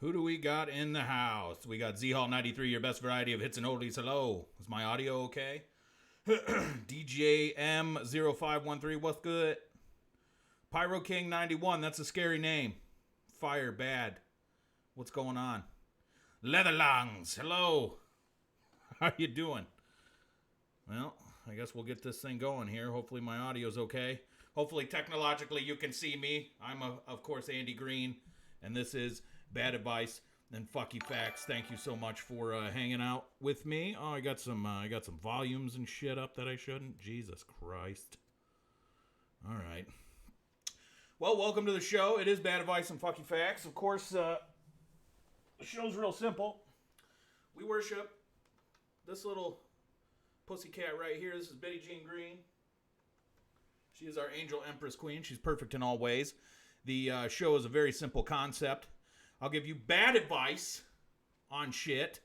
Who do we got in the house? We got Z Hall 93, your best variety of hits and oldies. Hello. Is my audio okay? DJ M0513, what's good? Pyro King 91, that's a scary name. Fire bad. What's going on? Leather Lungs, hello. How you doing? Well, I guess we'll get this thing going here. Hopefully my audio's okay. Hopefully technologically you can see me. I'm, of course, Andy Green, and this is Bad Advice and Fucky Facts. Thank you so much for hanging out with me. Oh, I got some volumes and shit up that I shouldn't. Jesus Christ. All right. Well, welcome to the show. It is Bad Advice and Fucky Facts. Of course, the show's real simple. We worship this little pussycat right here. This is Betty Jean Green. She is our angel empress queen. She's perfect in all ways. The show is a very simple concept. I'll give you bad advice on shit.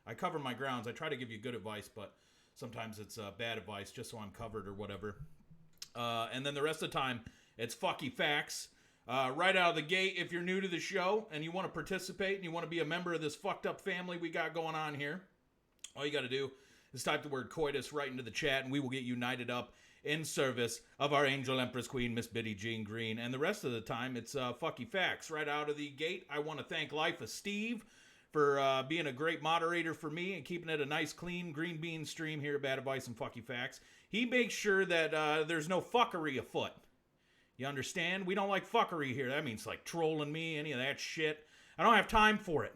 I cover my grounds. I try to give you good advice, but sometimes it's bad advice just so I'm covered or whatever. And then the rest of the time, it's fucky facts. Right out of the gate, if you're new to the show and you want to participate and you want to be a member of this fucked up family we got going on here, all you got to do is type the word coitus right into the chat and we will get united up in service of our angel empress queen, Miss Betty Jean Green. And the rest of the time, it's fucky facts. Right out of the gate, I want to thank Life of Steve for being a great moderator for me and keeping it a nice, clean, green bean stream here at Bad Advice and Fucky Facts. He makes sure that there's no fuckery afoot. You understand? We don't like fuckery here. That means like trolling me, any of that shit. I don't have time for it.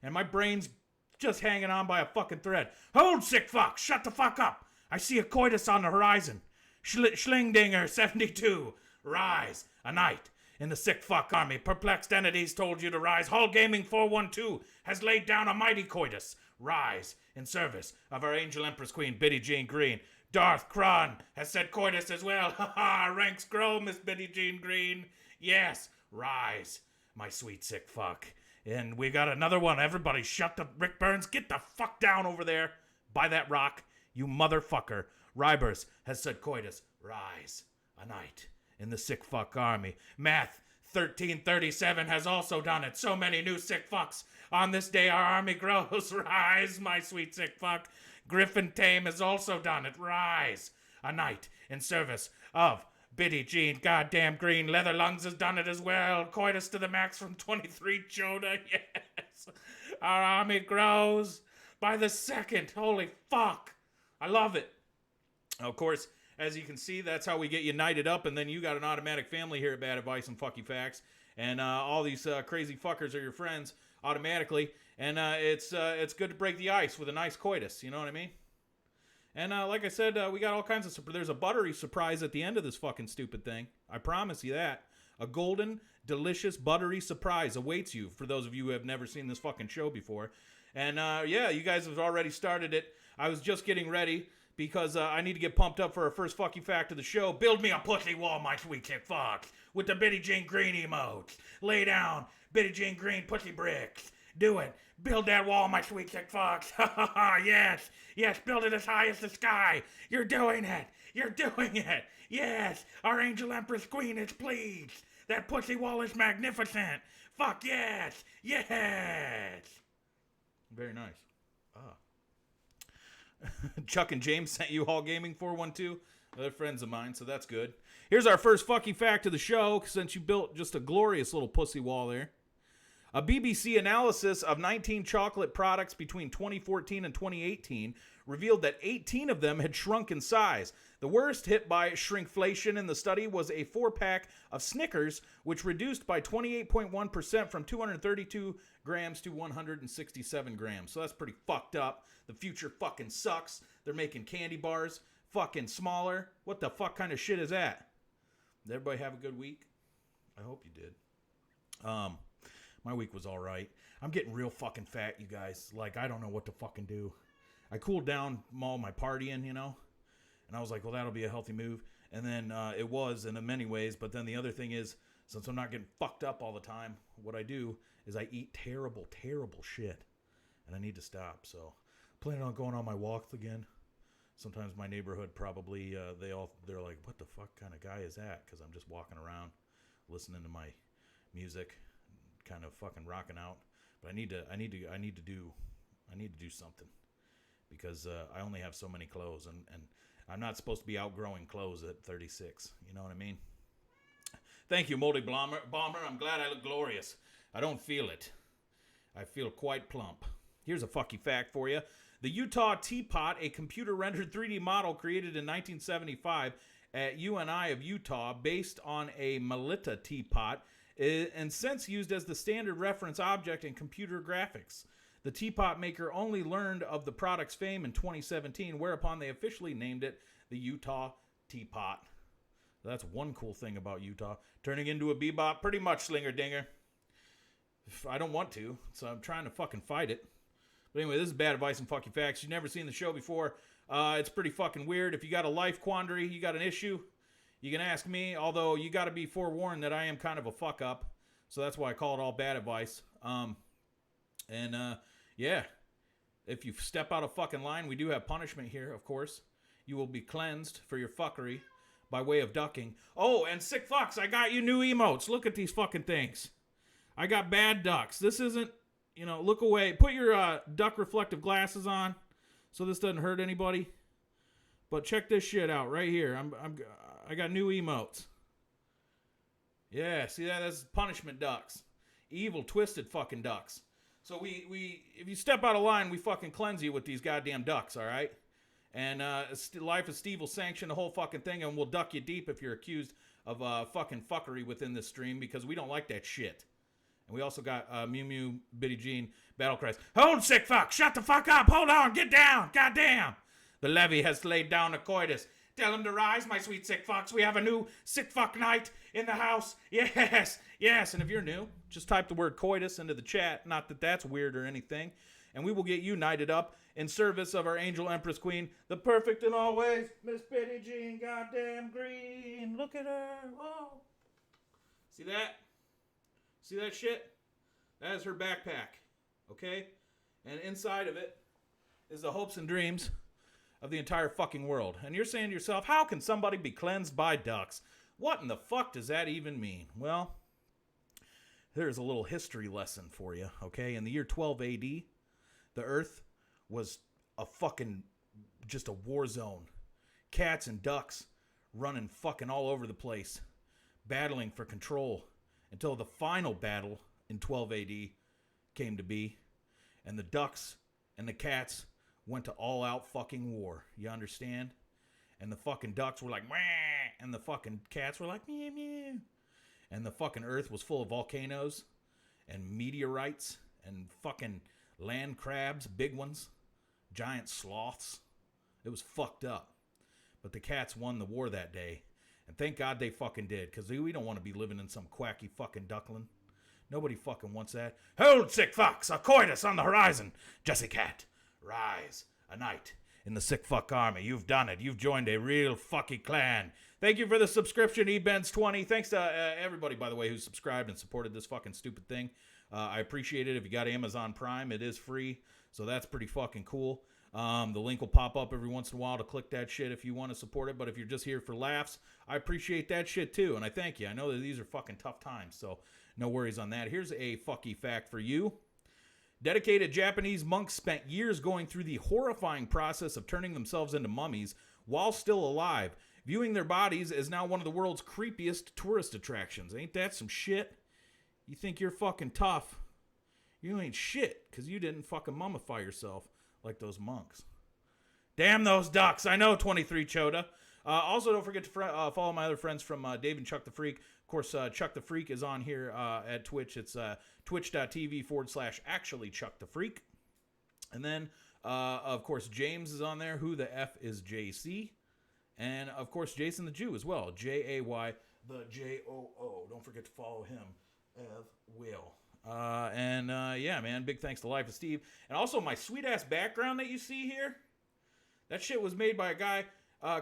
And my brain's just hanging on by a fucking thread. Hold, sick fuck! Shut the fuck up! I see a coitus on the horizon. Schlingdinger 72. Rise. A knight in the sick fuck army. Perplexed entities told you to rise. Hall Gaming 412 has laid down a mighty coitus. Rise in service of our angel empress queen, Betty Jean Green. Darth Kron has said coitus as well. Ha ha, ranks grow, Miss Betty Jean Green. Yes, rise, my sweet sick fuck. And we got another one. Everybody shut the... Rick Burns, get the fuck down over there by that rock, you motherfucker. Rybers has said coitus. Rise, a knight in the sick fuck army. Math 1337 has also done it. So many new sick fucks. On this day our army grows. Rise, my sweet sick fuck. Griffin Tame has also done it. Rise, a knight in service of Betty Jean goddamn Green. Leather Lungs has done it as well. Coitus to the max from 23 Jonah. Yes. Our army grows by the second. Holy fuck. I love it. Of course, as you can see, that's how we get united up, and then you got an automatic family here at Bad Advice and Fucky Facts, and all these crazy fuckers are your friends automatically, and it's good to break the ice with a nice coitus, you know what I mean? And like I said, we got all kinds of... There's a buttery surprise at the end of this fucking stupid thing. I promise you that. A golden, delicious, buttery surprise awaits you, for those of you who have never seen this fucking show before. And yeah, you guys have already started it. I was just getting ready because I need to get pumped up for our first fucky fact of the show. Build me a pussy wall, my sweet chick fuck, with the Betty Jean Green emotes. Lay down, Betty Jean Green pussy bricks. Do it. Build that wall, my sweet chick fuck. Ha ha ha, yes. Yes, build it as high as the sky. You're doing it. You're doing it. Yes, our angel empress queen is pleased. That pussy wall is magnificent. Fuck yes. Yes. Very nice. Ah. Chuck and James sent you Hall Gaming 412. They're friends of mine, so that's good. Here's our first fucky fact of the show, since you built just a glorious little pussy wall there. A BBC analysis of 19 chocolate products between 2014 and 2018 revealed that 18 of them had shrunk in size. The worst hit by shrinkflation in the study was a 4-pack of Snickers, which reduced by 28.1% from 232 grams to 167 grams. So that's pretty fucked up. The future fucking sucks. They're making candy bars fucking smaller. What the fuck kind of shit is that? Did everybody have a good week? I hope you did. My week was all right. I'm getting real fucking fat, you guys. Like, I don't know what to fucking do. I cooled down all my partying, you know? And I was like, well, that'll be a healthy move. And then it was in many ways. But then the other thing is, since I'm not getting fucked up all the time, what I do is I eat terrible, terrible shit. And I need to stop. So, planning on going on my walks again. Sometimes my neighborhood probably, they're like, what the fuck kind of guy is that? Because I'm just walking around listening to my music, kind of fucking rocking out. But I need to do something because I only have so many clothes, and I'm not supposed to be outgrowing clothes at 36. You know what I mean? Thank you, Moldy Bomber. I'm glad I look glorious. I don't feel it. I feel quite plump. Here's a fucky fact for you. The Utah Teapot, a computer-rendered 3D model created in 1975 at UNI of Utah based on a Melita teapot, and since used as the standard reference object in computer graphics. The teapot maker only learned of the product's fame in 2017, whereupon they officially named it the Utah Teapot. That's one cool thing about Utah. Turning into a bebop, pretty much slinger dinger. I don't want to, so I'm trying to fucking fight it. But anyway, this is Bad Advice and Fucking Facts. You've never seen the show before. It's pretty fucking weird. If you got a life quandary, you got an issue, you can ask me. Although you got to be forewarned that I am kind of a fuck up. So that's why I call it all bad advice. Yeah. If you step out of fucking line, we do have punishment here, of course. You will be cleansed for your fuckery by way of ducking. Oh, and sick fucks, I got you new emotes. Look at these fucking things. I got bad ducks. This isn't, look away. Put your duck reflective glasses on so this doesn't hurt anybody. But check this shit out right here. I got new emotes. Yeah, see that? That's punishment ducks. Evil, twisted fucking ducks. So we if you step out of line, we fucking cleanse you with these goddamn ducks, all right? And Life of Steve will sanction the whole fucking thing, and we'll duck you deep if you're accused of fucking fuckery within this stream, because we don't like that shit. And we also got Mew Mew, Bitty Jean, Battle Cries. Hold, sick fuck! Shut the fuck up! Hold on! Get down! Goddamn! The levy has laid down a coitus. Tell him to rise, my sweet sick fucks. We have a new sick fuck night in the house. Yes, yes. And if you're new, just type the word coitus into the chat. Not that that's weird or anything. And we will get you knighted up in service of our angel empress queen, the perfect in all ways, Miss Bitty Jean, goddamn green. Look at her. Whoa. See that? See that shit? That is her backpack. Okay? And inside of it is the hopes and dreams of the entire fucking world. And you're saying to yourself, how can somebody be cleansed by ducks? What in the fuck does that even mean? Well, there's a little history lesson for you, okay? In the year 12 AD, the earth was a fucking, just a war zone. Cats and ducks running fucking all over the place, battling for control, until the final battle in 12 AD came to be, and the ducks and the cats went to all-out fucking war. You understand? And the fucking ducks were like, "Wah!" And the fucking cats were like, "Meow, meow." And the fucking earth was full of volcanoes and meteorites and fucking land crabs, big ones, giant sloths. It was fucked up. But the cats won the war that day. And thank God they fucking did, because we don't want to be living in some quacky fucking duckling. Nobody fucking wants that. Hold, sick fucks, a coitus on the horizon. Jesse Cat, rise, a knight in the sick fuck army. You've done it. You've joined a real fucky clan. Thank you for the subscription, eBens20. Thanks to everybody, by the way, who subscribed and supported this fucking stupid thing. I appreciate it. If you got Amazon Prime, it is free, so that's pretty fucking cool. The link will pop up every once in a while to click that shit if you want to support it. But if you're just here for laughs, I appreciate that shit too. And I thank you. I know that these are fucking tough times, so no worries on that. Here's a fucky fact for you. Dedicated Japanese monks spent years going through the horrifying process of turning themselves into mummies while still alive. Viewing their bodies as now one of the world's creepiest tourist attractions. Ain't that some shit? You think you're fucking tough. You ain't shit, because you didn't fucking mummify yourself like those monks. Damn those ducks. I know, 23 Chota. Also, don't forget to follow my other friends from Dave and Chuck the Freak. Of course, Chuck the Freak is on here at Twitch. It's twitch.tv/actually Chuck the Freak. And then, of course, James is on there. Who the F is JC? And, of course, Jason the Jew as well. Jay the JOO. Don't forget to follow him as well. Yeah, man, big thanks to Life of Steve. And also my sweet-ass background that you see here. That shit was made by a guy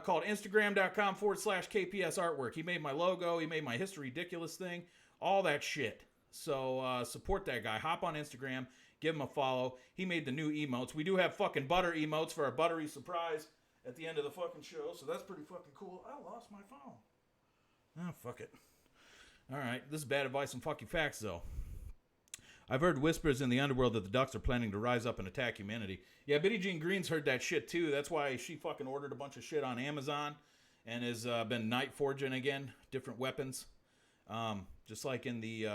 called Instagram.com/KPS Artwork. He made my logo. He made my History Ridiculous thing. All that shit. So support that guy. Hop on Instagram. Give him a follow. He made the new emotes. We do have fucking butter emotes for our buttery surprise at the end of the fucking show. So that's pretty fucking cool. I lost my phone. Oh, fuck it. All right. This is Bad Advice and Fucking Facts, though. I've heard whispers in the underworld that the Ducks are planning to rise up and attack humanity. Yeah, Billie Jean Green's heard that shit too. That's why she fucking ordered a bunch of shit on Amazon and has been night forging again, different weapons. Just like in the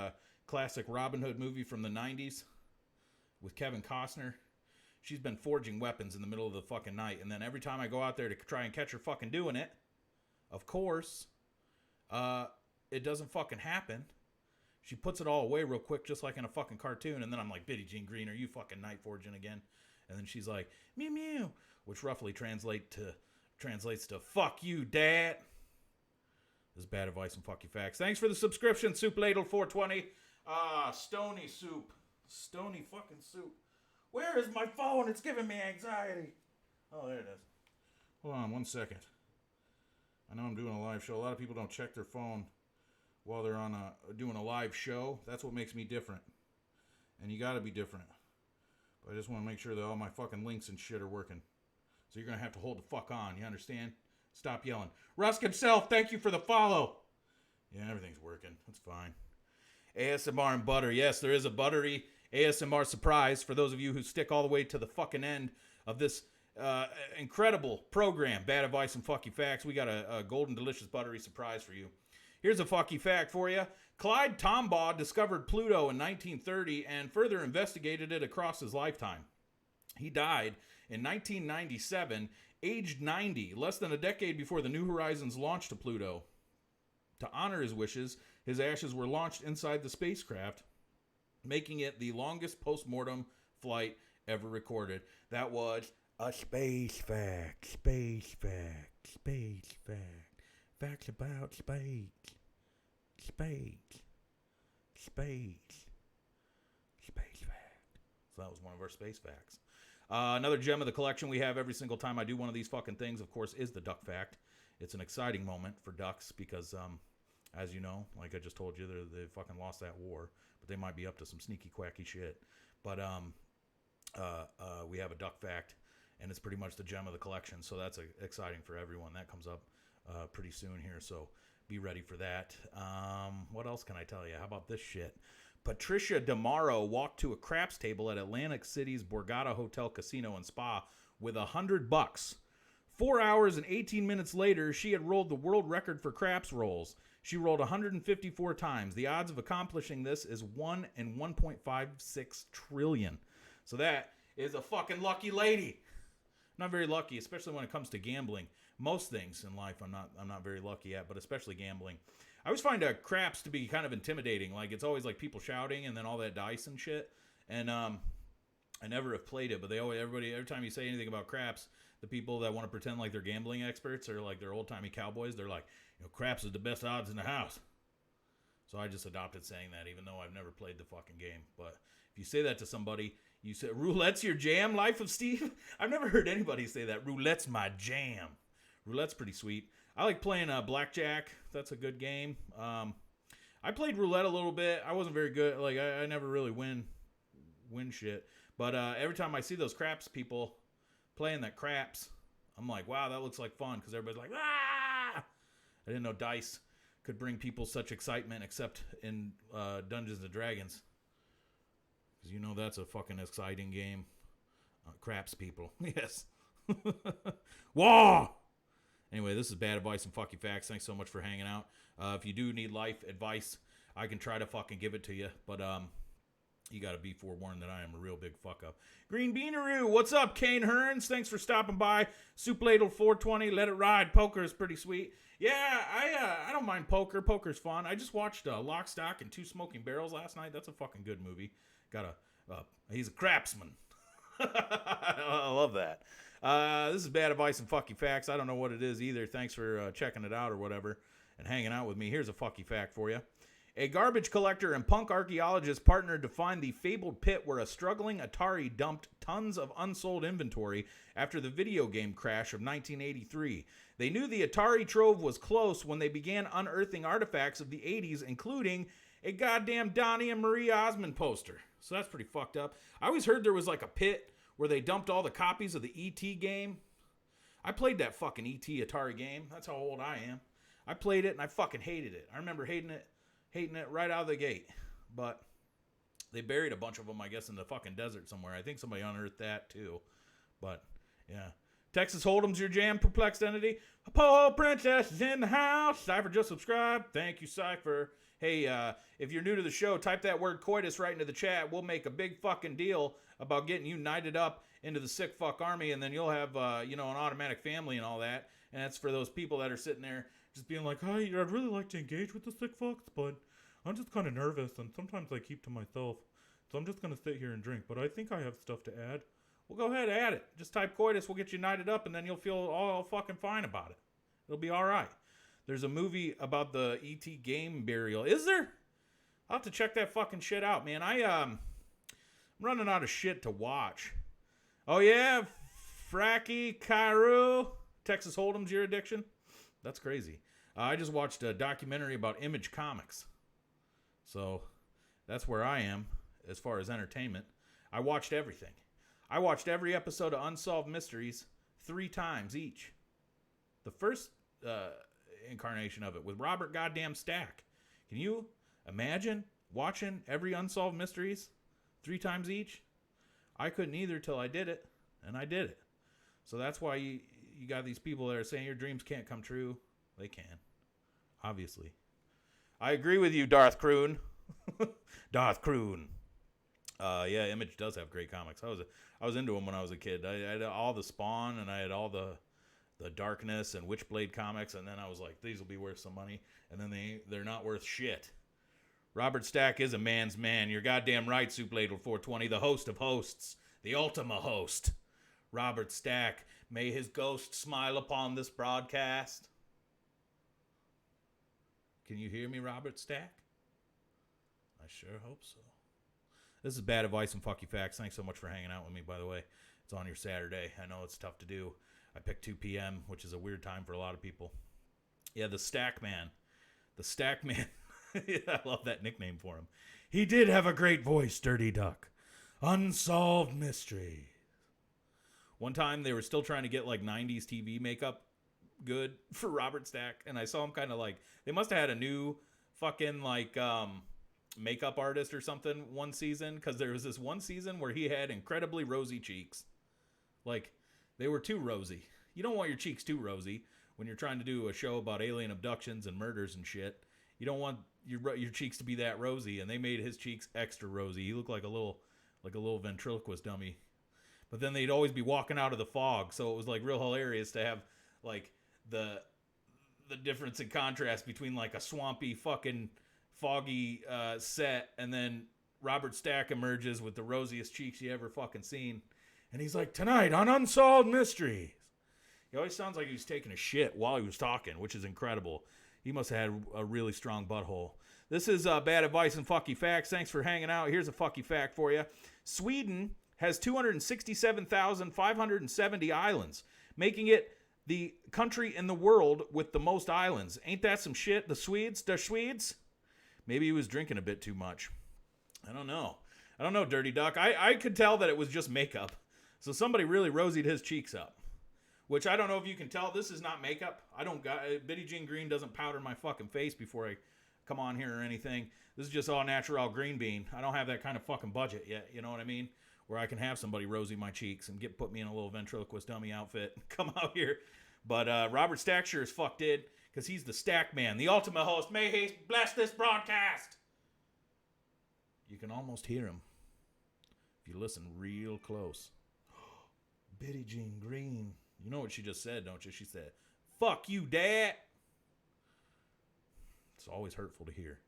classic Robin Hood movie from the 90s with Kevin Costner. She's been forging weapons in the middle of the fucking night. And then every time I go out there to try and catch her fucking doing it, of course, it doesn't fucking happen. She puts it all away real quick, just like in a fucking cartoon. And then I'm like, Billie Jean Green, are you fucking night forging again? And then she's like, mew mew, which roughly translates to fuck you, dad. This is bad advice and fuck you facts. Thanks for the subscription, Soup Ladle 420. Stony soup. Stony fucking soup. Where is my phone? It's giving me anxiety. Oh, there it is. Hold on 1 second. I know I'm doing a live show. A lot of people don't check their phone while they're on doing a live show. That's what makes me different. And you gotta be different. But I just want to make sure that all my fucking links and shit are working. So you're gonna have to hold the fuck on. You understand? Stop yelling. Rusk himself, thank you for the follow. Yeah, everything's working. That's fine. ASMR and butter. Yes, there is a buttery ASMR surprise for those of you who stick all the way to the fucking end of this incredible program. Bad advice and fucky facts. We got a golden delicious buttery surprise for you. Here's a fucky fact for you. Clyde Tombaugh discovered Pluto in 1930 and further investigated it across his lifetime. He died in 1997, aged 90, less than a decade before the New Horizons launched to Pluto. To honor his wishes, his ashes were launched inside the spacecraft, making it the longest post-mortem flight ever recorded. That was a space fact, space fact, space fact. Facts about space, space, space, space fact. So that was one of our space facts. Another gem of the collection we have every single time I do one of these fucking things, of course, is the duck fact. It's an exciting moment for ducks because, as you know, like I just told you, they fucking lost that war. But they might be up to some sneaky, quacky shit. But we have a duck fact, and it's pretty much the gem of the collection. So that's exciting for everyone. That comes up pretty soon here, so be ready for that. What else can I tell you? How about this shit? Patricia DeMauro walked to a craps table at Atlantic City's Borgata Hotel Casino and Spa with $100. 4 hours and 18 minutes later, she had rolled the world record for craps rolls. She rolled 154 times. The odds of accomplishing this is 1 in 1.56 trillion. So that is a fucking lucky lady. Not very lucky, especially when it comes to gambling. Most things in life I'm not very lucky at, but especially gambling. I always find craps to be kind of intimidating. Like, it's always like people shouting and then all that dice and shit. And I never have played it, but every time you say anything about craps, the people that want to pretend like they're gambling experts or like they're old-timey cowboys, they're like, craps is the best odds in the house. So I just adopted saying that, even though I've never played the fucking game. But if you say that to somebody, you say, roulette's your jam, Life of Steve? I've never heard anybody say that. Roulette's my jam. Roulette's pretty sweet. I like playing blackjack. That's a good game. I played roulette a little bit. I wasn't very good. Like, I never really win shit. But every time I see those craps people playing that craps, I'm like, wow, that looks like fun. Because everybody's like, ah! I didn't know dice could bring people such excitement except in Dungeons & Dragons. Because that's a fucking exciting game. Craps people. Yes. Whoa! Anyway, this is bad advice and fucky facts. Thanks so much for hanging out. If you do need life advice, I can try to fucking give it to you. But you got to be forewarned that I am a real big fuck up. Green Beaneroo, what's up, Kane Hearns? Thanks for stopping by. Soup Ladle 420, let it ride. Poker is pretty sweet. Yeah, I don't mind poker. Poker's fun. I just watched Lock, Stock, and Two Smoking Barrels last night. That's a fucking good movie. He's a crapsman. I love that. This is bad advice and fucky facts. I don't know what it is either. Thanks for checking it out or whatever and hanging out with me. Here's a fucky fact for you. A garbage collector and punk archaeologist partnered to find the fabled pit where a struggling Atari dumped tons of unsold inventory after the video game crash of 1983. They knew the Atari trove was close when they began unearthing artifacts of the 80s, including a goddamn Donnie and Marie Osmond poster. So that's pretty fucked up. I always heard there was like a pit where they dumped all the copies of the E.T. game. I played that fucking E.T. Atari game. That's how old I am. I played it and I fucking hated it. I remember hating it right out of the gate. But They buried a bunch of them, I guess, in the fucking desert somewhere. I think somebody unearthed that too. But yeah, Texas Hold'em's your jam. Perplexed entity. Paul Princess is in the house. Cypher just subscribed. Thank you, Cypher. Hey, if you're new to the show, type that word coitus right into the chat. We'll make a big fucking deal about getting you knighted up into the sick fuck army, and then you'll have, an automatic family and all that. And that's for those people that are sitting there just being like, "Hi, I'd really like to engage with the sick fucks, but I'm just kind of nervous, and sometimes I keep to myself. So I'm just going to sit here and drink, but I think I have stuff to add." Well, go ahead, add it. Just type coitus, we'll get you knighted up, and then you'll feel all fucking fine about it. It'll be all right. There's a movie about the E.T. game burial. Is there? I'll have to check that fucking shit out, man. I'm running out of shit to watch. Oh, yeah? Fracky Cairo. Texas Hold'em's your addiction? That's crazy. I just watched a documentary about Image Comics. So that's where I am as far as entertainment. I watched everything. I watched every episode of Unsolved Mysteries 3 times each. The first incarnation of it with Robert goddamn Stack. Can you imagine watching every Unsolved Mysteries 3 times each? I couldn't either till I did it, and I did it. So that's why you got these people that are saying your dreams can't come true. They can, obviously. I agree with you, Darth Kroon. Darth Kroon. Yeah, Image does have great comics. I was into them when I was a kid. I had all the Spawn, and I had all the Darkness and Witchblade comics, and then I was like, these will be worth some money, and then they're not worth shit. Robert Stack is a man's man. You're goddamn right, Soup Ladle 420, the host of hosts, the Ultima host. Robert Stack, may his ghost smile upon this broadcast. Can you hear me, Robert Stack? I sure hope so. This is Bad Advice and Fuck You Facts. Thanks so much for hanging out with me, by the way. It's on your Saturday. I know it's tough to do. I picked 2 p.m., which is a weird time for a lot of people. Yeah, the Stack Man. The Stack Man. I love that nickname for him. He did have a great voice, Dirty Duck. Unsolved Mysteries. One time they were still trying to get like 90s TV makeup good for Robert Stack, and I saw him kind of like, they must have had a new fucking like makeup artist or something one season, because there was this one season where he had incredibly rosy cheeks. Like, they were too rosy. You don't want your cheeks too rosy when you're trying to do a show about alien abductions and murders and shit. You don't want your cheeks to be that rosy, and they made his cheeks extra rosy. He looked like a little ventriloquist dummy. But then they'd always be walking out of the fog, so it was like real hilarious to have like the difference in contrast between like a swampy fucking foggy set, and then Robert Stack emerges with the rosiest cheeks you ever fucking seen, and he's like, "Tonight on Unsolved Mysteries." He always sounds like he was taking a shit while he was talking, which is incredible. He must have had a really strong butthole. This is Bad Advice and Fucky Facts. Thanks for hanging out. Here's a fucky fact for you. Sweden has 267,570 islands, making it the country in the world with the most islands. Ain't that some shit? The Swedes? Maybe he was drinking a bit too much. I don't know, Dirty Duck. I could tell that it was just makeup. So somebody really rosied his cheeks up. Which I don't know if you can tell. This is not makeup. Bitty Jean Green doesn't powder my fucking face before I come on here or anything. This is just all natural green bean. I don't have that kind of fucking budget yet. You know what I mean? Where I can have somebody rosy my cheeks and put me in a little ventriloquist dummy outfit and come out here. But Robert Stack sure as fuck did, because he's the Stack Man, the ultimate host. May he bless this broadcast. You can almost hear him if you listen real close. Bitty Jean Green. You know what she just said, don't you? She said, "Fuck you, Dad." It's always hurtful to hear.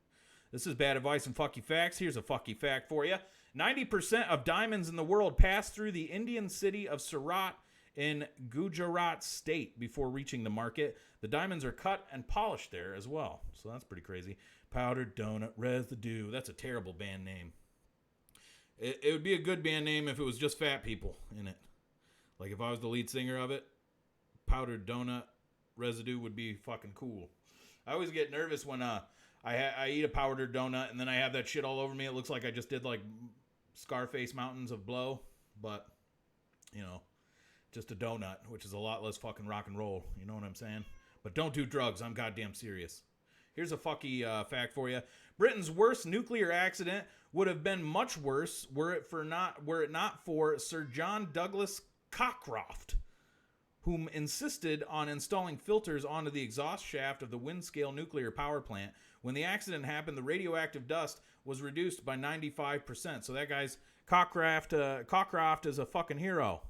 This is Bad Advice and Fucky Facts. Here's a fucky fact for you. 90% of diamonds in the world pass through the Indian city of Surat in Gujarat state before reaching the market. The diamonds are cut and polished there as well. So that's pretty crazy. Powdered Donut Residue. That's a terrible band name. It would be a good band name if it was just fat people in it. Like if I was the lead singer of it, Powdered Donut Residue would be fucking cool. I always get nervous when I eat a powdered donut and then I have that shit all over me. It looks like I just did like Scarface Mountains of Blow, but you know, just a donut, which is a lot less fucking rock and roll. You know what I'm saying? But don't do drugs. I'm goddamn serious. Here's a fucky fact for you. Britain's worst nuclear accident would have been much worse were it not for Sir John Douglas Cockcroft, whom insisted on installing filters onto the exhaust shaft of the Windscale nuclear power plant. When the accident happened, the radioactive dust was reduced by 95%. So that guy's Cockcroft is a fucking hero.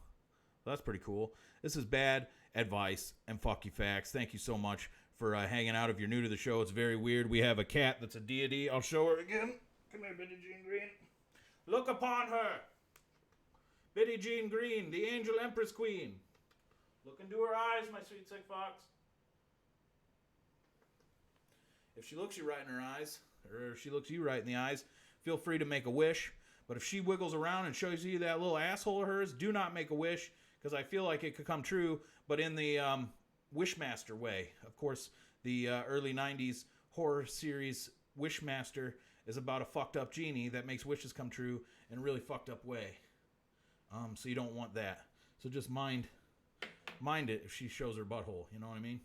That's pretty cool. This is bad advice and fucky facts. Thank you so much for hanging out. If you're new to the show, it's very weird. We have a cat that's a deity. I'll show her again. Come here, Bitty Jean Green. Look upon her. Bitty Jean Green, the angel empress queen. Look into her eyes, my sweet sick fox. If she looks you right in her eyes, or if she looks you right in the eyes, feel free to make a wish. But if she wiggles around and shows you that little asshole of hers, do not make a wish, because I feel like it could come true, but in the Wishmaster way. Of course, the early 90s horror series Wishmaster is about a fucked up genie that makes wishes come true in a really fucked up way. So you don't want that. So just mind it if she shows her butthole. You know what I mean?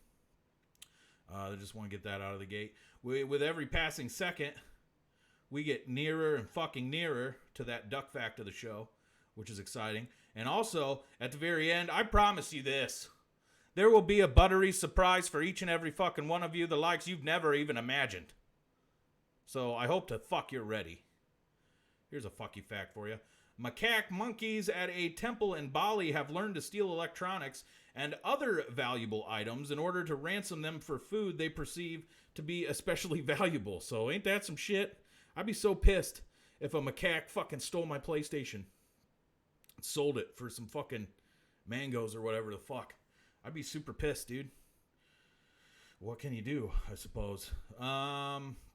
I just want to get that out of the gate. With every passing second, we get nearer and fucking nearer to that duck fact of the show, which is exciting. And also, at the very end, I promise you this. There will be a buttery surprise for each and every fucking one of you, the likes you've never even imagined. So I hope to fuck you're ready. Here's a fucky fact for you. Macaque monkeys at a temple in Bali have learned to steal electronics and other valuable items in order to ransom them for food they perceive to be especially valuable. So ain't that some shit? I'd be so pissed if a macaque fucking stole my PlayStation and sold it for some fucking mangoes or whatever the fuck. I'd be super pissed, dude. What can you do, I suppose?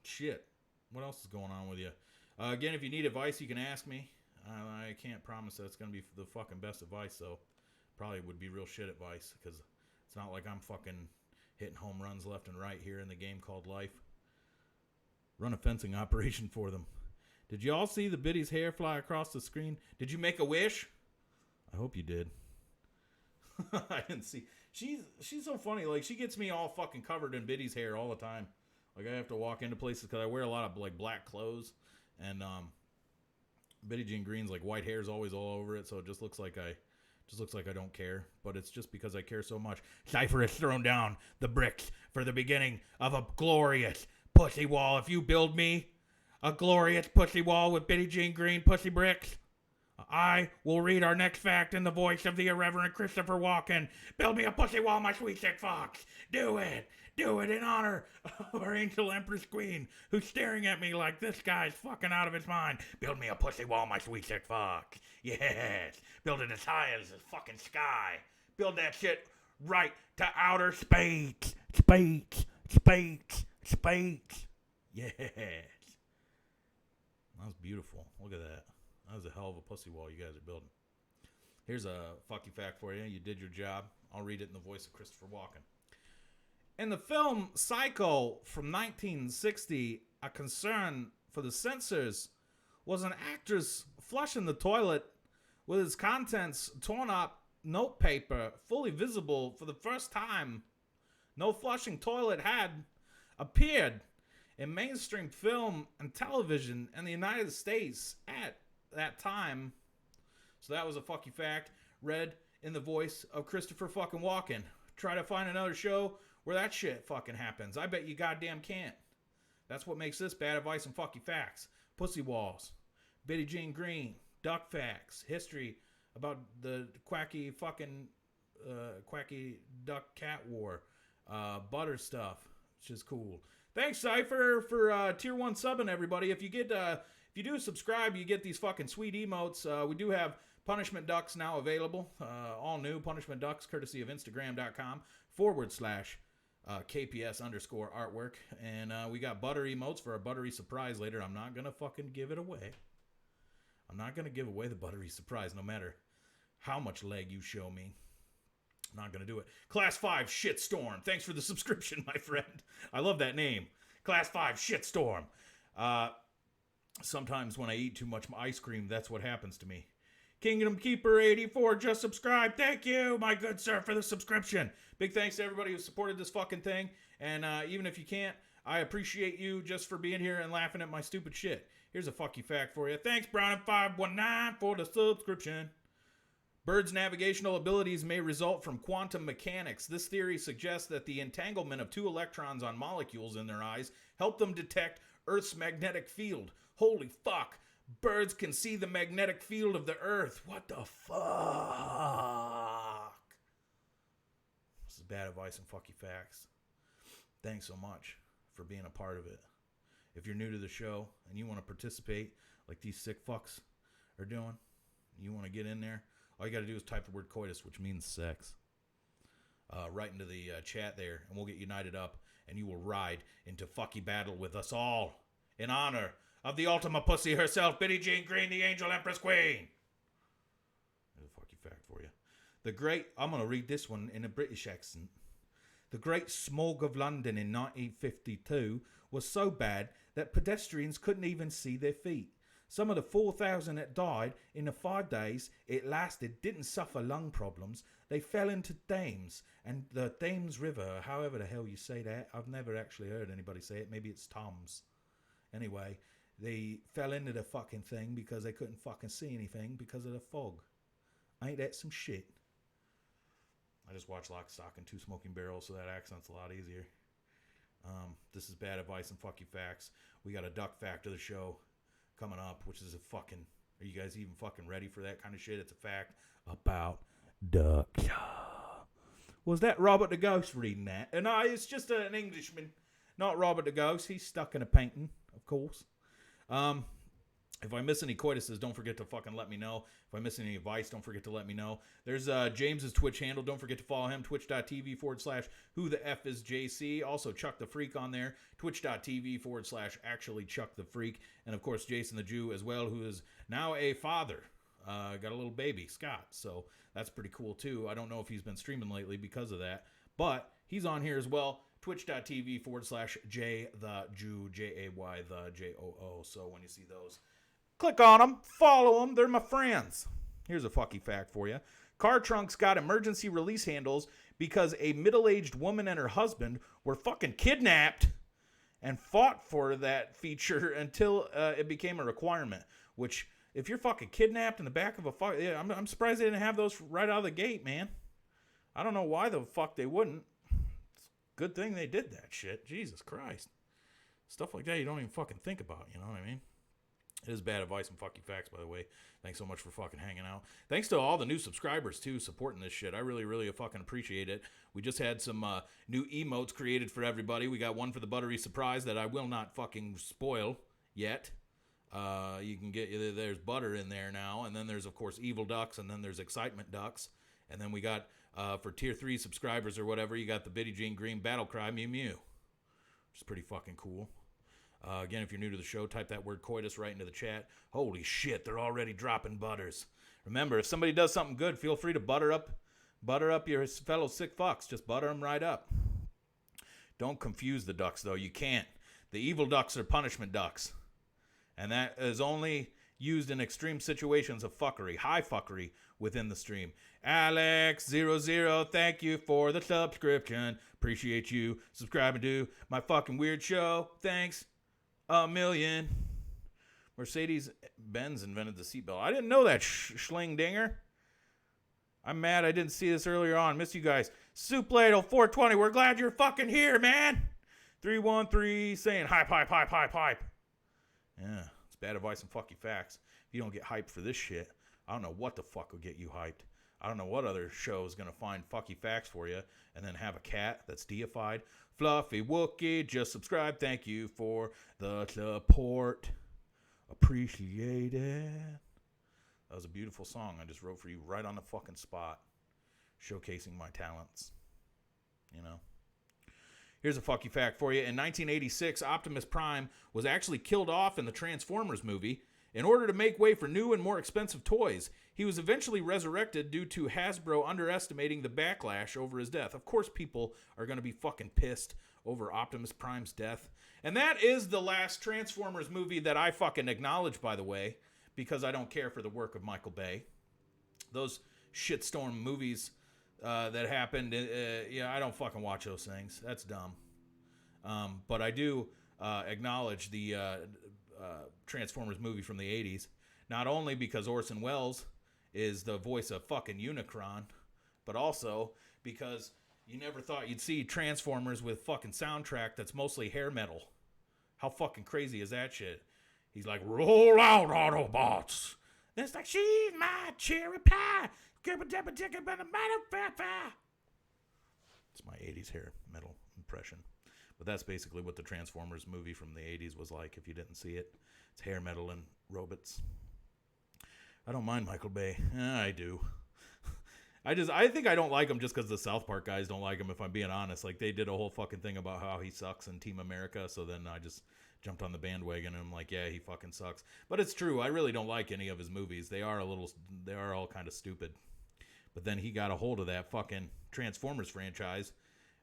Shit. What else is going on with you? Again, if you need advice, you can ask me. I can't promise that it's going to be the fucking best advice, though. Probably would be real shit advice, because it's not like I'm fucking hitting home runs left and right here in the game called life. Run a fencing operation for them. Did you all see the Biddy's hair fly across the screen? Did you make a wish? I hope you did. I didn't see. She's so funny. Like, she gets me all fucking covered in Biddy's hair all the time. Like, I have to walk into places because I wear a lot of like black clothes, and Bitty Jean Green's like white hair's always all over it, so it just looks like I don't care. But it's just because I care so much. Cypher has thrown down the bricks for the beginning of a glorious pussy wall. If you build me a glorious pussy wall with Bitty Jean Green pussy bricks, I will read our next fact in the voice of the irreverent Christopher Walken. Build me a pussy wall, my sweet sick fox. Do it. Do it in honor of our angel empress queen, who's staring at me like this guy's fucking out of his mind. Build me a pussy wall, my sweet sick fox. Yes. Build it as high as the fucking sky. Build that shit right to outer space. Space. Space. Space. Yes. That was beautiful. Look at that. That was a hell of a pussy wall you guys are building. Here's a fucky fact for you. You did your job. I'll read it in the voice of Christopher Walken. In the film Psycho from 1960, a concern for the censors was an actress flushing the toilet with its contents torn up notepaper fully visible for the first time. No flushing toilet had appeared in mainstream film and television in the United States at that time. So that was a fucky fact read in the voice of Christopher fucking Walken. Try to find another show where that shit fucking happens. I bet you goddamn can't. That's what makes this bad advice and fucky facts. Pussy walls, Bitty Jean Green, duck facts, history about the quacky fucking quacky duck cat war, butter stuff, which is cool. Thanks, Cypher, for tier 1 subbing, everybody. If you do subscribe, you get these fucking sweet emotes. We do have Punishment Ducks now available. All new Punishment Ducks, courtesy of Instagram.com/KPS_artwork. And we got butter emotes for a buttery surprise later. I'm not going to fucking give it away. I'm not going to give away the buttery surprise no matter how much leg you show me. I'm not going to do it. Class 5 Shitstorm. Thanks for the subscription, my friend. I love that name. Class 5 Shitstorm. Sometimes when I eat too much ice cream, that's what happens to me. Kingdom Keeper 84 just subscribed. Thank you, my good sir, for the subscription. Big thanks to everybody who supported this fucking thing. And even if you can't, I appreciate you just for being here and laughing at my stupid shit. Here's a fuck you fact for you. Thanks, Brown519, for the subscription. Birds' navigational abilities may result from quantum mechanics. This theory suggests that the entanglement of two electrons on molecules in their eyes help them detect Earth's magnetic field. Holy fuck. Birds can see the magnetic field of the Earth. What the fuck? This is bad advice and fuck you facts. Thanks so much for being a part of it. If you're new to the show and you want to participate like these sick fucks are doing, you want to get in there, all you got to do is type the word coitus, which means sex, right into the chat there, and we'll get united up, and you will ride into fucky battle with us all in honor of the Ultima Pussy herself, Billie Jean Green, the Angel Empress Queen. There's a fucky fact for you. I'm going to read this one in a British accent. The Great Smog of London in 1952 was so bad that pedestrians couldn't even see their feet. Some of the 4,000 that died in the 5 days it lasted didn't suffer lung problems. They fell into Thames, and the Thames River, however the hell you say that, I've never actually heard anybody say it. Maybe it's Thames. Anyway, they fell into the fucking thing because they couldn't fucking see anything because of the fog. Ain't that some shit? I just watched Lock, Stock, and Two Smoking Barrels, so that accent's a lot easier. This is bad advice and fuck you facts. We got a duck fact of the show coming up, which is a fucking... Are you guys even fucking ready for that kind of shit? It's a fact about ducks. Was that Robert the Ghost reading that? And no, it's just an Englishman, not Robert the Ghost. He's stuck in a painting, of course. If I miss any coituses, don't forget to fucking let me know. If I miss any advice, don't forget to let me know. There's James's Twitch handle. Don't forget to follow him. Twitch.tv/WhoTheFIsJC. Also, Chuck the Freak on there. Twitch.tv/Actually Chuck the Freak. And, of course, Jason the Jew as well, who is now a father. Got a little baby, Scott. So that's pretty cool, too. I don't know if he's been streaming lately because of that. But he's on here as well. Twitch.tv/J the Jew, Jay the Joo. So when you see those, click on them, follow them. They're my friends. Here's a fucky fact for you. Car trunks got emergency release handles because a middle-aged woman and her husband were fucking kidnapped and fought for that feature until it became a requirement. Which, if you're fucking kidnapped in the back of a fuck, yeah, I'm surprised they didn't have those right out of the gate, man. I don't know why the fuck they wouldn't. Good thing they did that shit. Jesus Christ. Stuff like that you don't even fucking think about, you know what I mean? It is bad advice and fucking facts, by the way. Thanks so much for fucking hanging out. Thanks to all the new subscribers, too, supporting this shit. I really, really fucking appreciate it. We just had some new emotes created for everybody. We got one for the buttery surprise that I will not fucking spoil yet. You can get, there's butter in there now. And then there's, of course, evil ducks. And then there's excitement ducks. And then we got, for tier 3 subscribers or whatever, you got the Billie Jean Green Battle Cry Mew Mew. Which is pretty fucking cool. Again, if you're new to the show, type that word coitus right into the chat. Holy shit, they're already dropping butters. Remember, if somebody does something good, feel free to butter up your fellow sick fucks. Just butter them right up. Don't confuse the ducks, though. You can't. The evil ducks are punishment ducks. And that is only used in extreme situations of fuckery, high fuckery within the stream. Alex00, thank you for the subscription. Appreciate you subscribing to my fucking weird show. Thanks a million. Mercedes-Benz invented the seatbelt. I didn't know that, schling dinger. I'm mad I didn't see this earlier on. Miss you guys. Soup Ladle 420, we're glad you're fucking here, man. 313 saying hype. Yeah, it's bad advice and fucky facts. If you don't get hyped for this shit, I don't know what the fuck will get you hyped. I don't know what other show is going to find fucky facts for you and then have a cat that's deified. Fluffy Wookie, just subscribe. Thank you for the support. Appreciate it. That was a beautiful song I just wrote for you right on the fucking spot. Showcasing my talents. You know. Here's a fucky fact for you. In 1986, Optimus Prime was actually killed off in the Transformers movie in order to make way for new and more expensive toys. He was eventually resurrected due to Hasbro underestimating the backlash over his death. Of course, people are going to be fucking pissed over Optimus Prime's death. And that is the last Transformers movie that I fucking acknowledge, by the way, because I don't care for the work of Michael Bay. Those shitstorm movies that happened, I don't fucking watch those things. That's dumb. But I do acknowledge the Transformers movie from the 80s, not only because Orson Welles is the voice of fucking Unicron, but also because you never thought you'd see Transformers with fucking soundtrack that's mostly hair metal. How fucking crazy is that shit? He's like, roll out, Autobots. And it's like, she's my cherry pie. It's my 80s hair metal impression. But that's basically what the Transformers movie from the 80s was like, if you didn't see it. It's hair metal and robots. I don't mind Michael Bay. I do. I think I don't like him just because the South Park guys don't like him, if I'm being honest. Like, they did a whole fucking thing about how he sucks in Team America, so then I just jumped on the bandwagon and I'm like, yeah, he fucking sucks. But it's true. I really don't like any of his movies. They are all kind of stupid. But then he got a hold of that fucking Transformers franchise,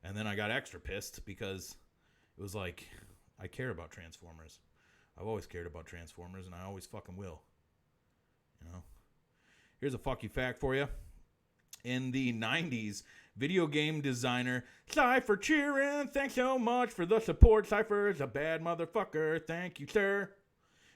and then I got extra pissed because it was like, I care about Transformers. I've always cared about Transformers, and I always fucking will. You know? Here's a fuck you fact for you. In the 90s, video game designer Cypher Cheerin, thanks so much for the support. Cypher is a bad motherfucker. Thank you, sir.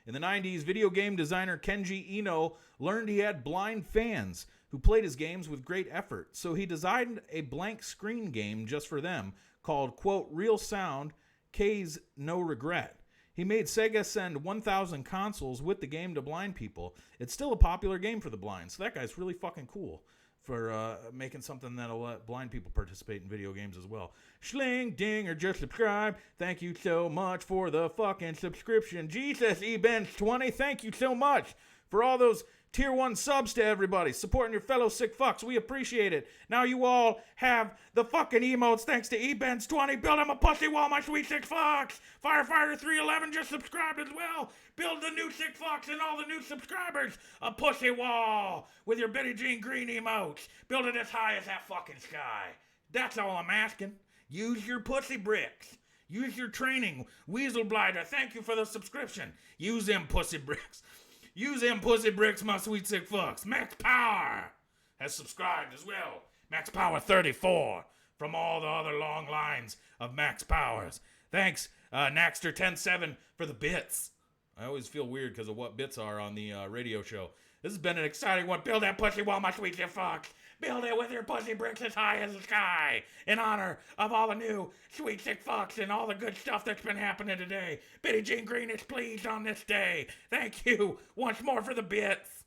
In the 90s, video game designer Kenji Eno learned he had blind fans who played his games with great effort, so he designed a blank screen game just for them called, quote, Real Sound, K's No Regret. He made Sega send 1,000 consoles with the game to blind people. It's still a popular game for the blind, so that guy's really fucking cool for making something that'll let blind people participate in video games as well. Schling, ding, or just subscribe. Thank you so much for the fucking subscription. Jesus, eBenz20, thank you so much for all those Tier 1 subs to everybody, supporting your fellow sick fucks. We appreciate it. Now you all have the fucking emotes thanks to eBenz20. Build him a pussy wall, my sweet sick fucks. Firefighter311 just subscribed as well. Build the new sick fucks and all the new subscribers a pussy wall with your Betty Jean Green emotes. Build it as high as that fucking sky. That's all I'm asking. Use your pussy bricks. Use your training. Weasel Blighter, thank you for the subscription. Use them pussy bricks. Use them pussy bricks, my sweet sick fucks. Max Power has subscribed as well. Max Power 34 from all the other long lines of Max Powers. Thanks, Naxter 107 for the bits. I always feel weird because of what bits are on the radio show. This has been an exciting one. Build that pussy wall, my sweet sick fucks. Build it with your pussy bricks as high as the sky in honor of all the new sweet sick fucks and all the good stuff that's been happening today. Betty Jean Green is pleased on this day. Thank you once more for the bits.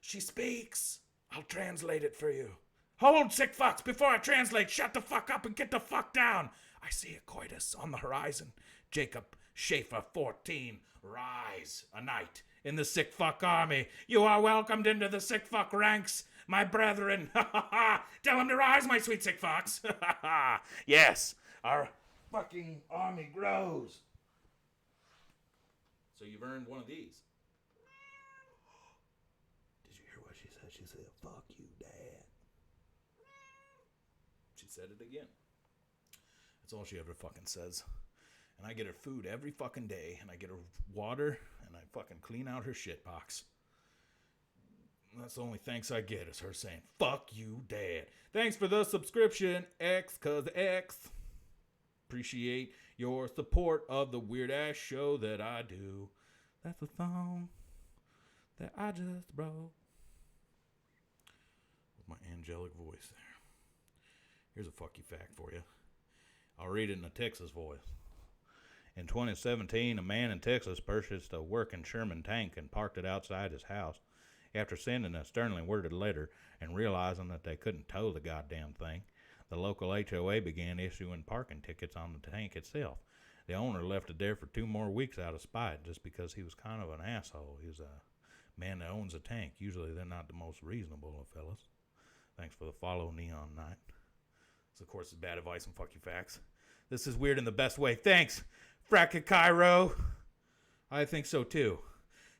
She speaks. I'll translate it for you. Hold, sick fucks, before I translate. Shut the fuck up and get the fuck down. I see a coitus on the horizon. Jacob Schaefer 14. Rise, a knight in the sick fuck army. You are welcomed into the sick fuck ranks, my brethren. Tell him to rise, my sweet sick fucks. Yes, our fucking army grows. So you've earned one of these. Did you hear what she said? She said, fuck you, Dad. She said it again. That's all she ever fucking says. And I get her food every fucking day, and I get her water, and I fucking clean out her shit box. And that's the only thanks I get is her saying, fuck you, Dad. Thanks for the subscription, X, cause X. Appreciate your support of the weird ass show that I do. That's a song that I just wrote. With my angelic voice there. Here's a fuck you fact for you. I'll read it in a Texas voice. In 2017, a man in Texas purchased a working Sherman tank and parked it outside his house. After sending a sternly worded letter and realizing that they couldn't tow the goddamn thing, the local HOA began issuing parking tickets on the tank itself. The owner left it there for 2 more weeks out of spite just because he was kind of an asshole. He's a man that owns a tank. Usually they're not the most reasonable of fellas. Thanks for the follow, Neon Knight. This, of course, is bad advice and fuck you facts. This is weird in the best way. Thanks, Fracka Cairo. I think so too.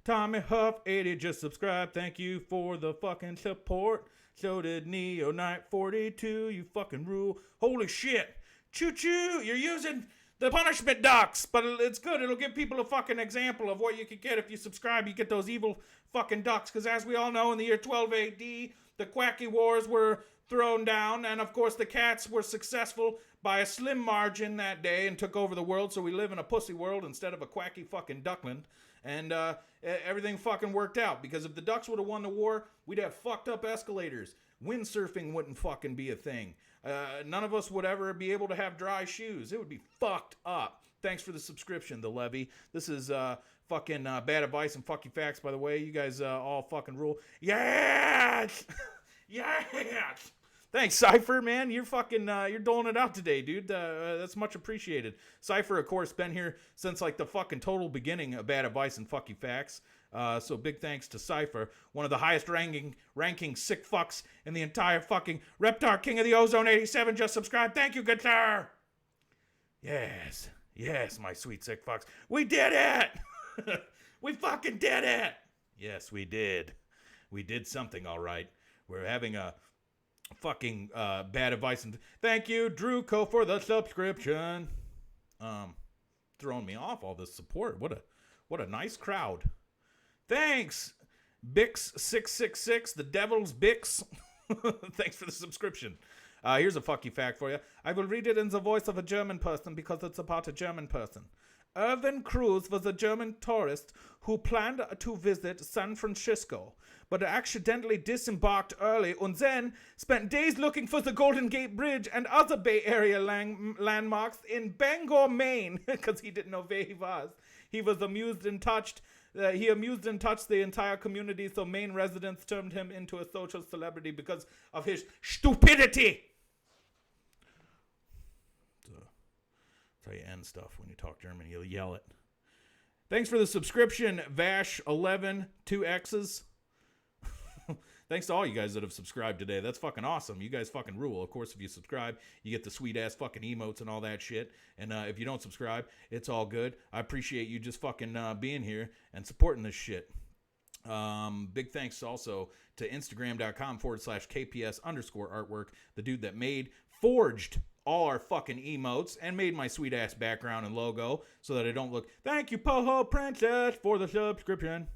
Tommy Huff 80 just subscribed. Thank you for the fucking support. So did Neo Knight 42. You fucking rule. Holy shit. Choo choo. You're using the punishment ducks, but it's good. It'll give people a fucking example of what you could get if you subscribe. You get those evil fucking ducks. Because as we all know, in the year 12 AD, the Quacky Wars were thrown down. And of course, the cats were successful by a slim margin that day and took over the world. So we live in a pussy world instead of a quacky fucking duckland. And everything fucking worked out. Because if the Ducks would have won the war, we'd have fucked up escalators. Windsurfing wouldn't fucking be a thing. None of us would ever be able to have dry shoes. It would be fucked up. Thanks for the subscription, The Levy. This is fucking bad advice and fucky facts, by the way. You guys all fucking rule. Yes! Yes! Thanks, Cypher, man. You're fucking, you're doling it out today, dude. That's much appreciated. Cypher, of course, been here since like the fucking total beginning of bad advice and fucky facts. So big thanks to Cypher, one of the highest ranking sick fucks in the entire fucking Reptar King of the Ozone 87 just subscribed. Thank you, good sir. Yes, my sweet sick fucks. We did it! We fucking did it! Yes, we did. We did something, all right. We're having a fucking bad advice. And thank you, Drewco, for the subscription. Throwing me off all this support. What a nice crowd. Thanks, Bix666, the Devil's Bix. Thanks for the subscription. Here's a fucky fact for you. I will read it in the voice of a German person because it's about a German person. Irvin Cruz was a German tourist who planned to visit San Francisco, but accidentally disembarked early and then spent days looking for the Golden Gate Bridge and other Bay Area landmarks in Bangor, Maine, because he didn't know where he was. He was amused and touched. He amused and touched the entire community, so Maine residents turned him into a social celebrity because of his stupidity. That's how you end stuff when you talk German. You'll yell it. Thanks for the subscription, Vash11, 2X's. Thanks to all you guys that have subscribed today. That's fucking awesome. You guys fucking rule. Of course, if you subscribe, you get the sweet-ass fucking emotes and all that shit. And if you don't subscribe, it's all good. I appreciate you just fucking being here and supporting this shit. Big thanks also to Instagram.com/KPS_artwork. The dude that forged all our fucking emotes and made my sweet-ass background and logo so that I don't look... Thank you, Poho Princess, for the subscription.